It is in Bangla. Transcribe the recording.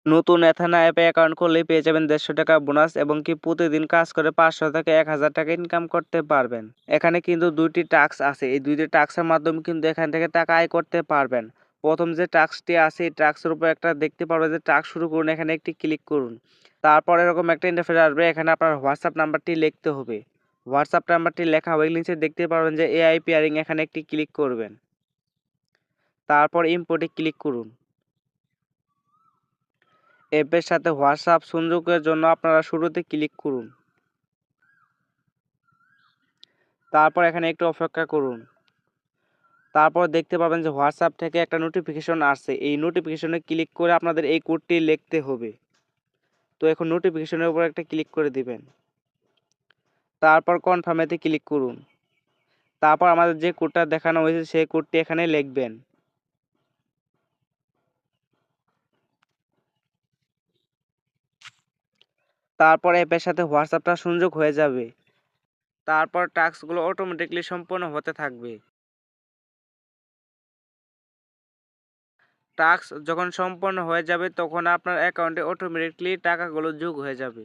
নতুন এথানা অ্যাপে অ্যাকাউন্ট করলেই পেয়ে যাবেন 150 টাকা বোনাস এবং কি প্রতিদিন কাজ করে 500 থেকে 1000 টাকা ইনকাম করতে পারবেন। এখানে কিন্তু 2টি টাস্ক আছে, এই 2টি টাস্কের মাধ্যমে কিন্তু এখান থেকে টাকা আয় করতে পারবেন। প্রথম যে টাস্কটি আছে এই টাস্কের উপর একটা দেখতে পারবেন যে টাস্ক শুরু করুন, এখানে একটি ক্লিক করুন। তারপর এরকম একটা ইন্টারফেস আসবে, এখানে আপনার হোয়াটসঅ্যাপ নাম্বারটি লিখতে হবে। হোয়াটসঅ্যাপ নাম্বারটি লেখা হয়ে নিচে দেখতে পারবেন যে এআই পেয়ারিং, এখানে একটি ক্লিক করবেন। তারপর ইম্পোর্টে ক্লিক করুন। অ্যাপের সাথে হোয়াটসঅ্যাপ সংযোগের জন্য আপনারা শুরুতে ক্লিক করুন। তারপর এখানে একটু অপেক্ষা করুন। তারপর দেখতে পাবেন যে হোয়াটসঅ্যাপ থেকে একটা নোটিফিকেশন আসছে, এই নোটিফিকেশনে ক্লিক করে আপনাদের এই কোডটি লিখতে হবে। তো এখন নোটিফিকেশনের উপর একটা ক্লিক করে দিবেন। তারপর কনফার্মেতে ক্লিক করুন। তারপর আমাদের যে কোডটা দেখানো হয়েছে সেই কোডটি এখানে লিখবেন। তারপর অ্যাপের সাথে হোয়াটসঅ্যাপটা সংযোগ হয়ে যাবে। তারপর টাস্কগুলো অটোমেটিকলি সম্পূর্ণ হতে থাকবে। টাস্ক যখন সম্পন্ন হয়ে যাবে তখন আপনার অ্যাকাউন্টে অটোমেটিকলি টাকাগুলো যোগ হয়ে যাবে।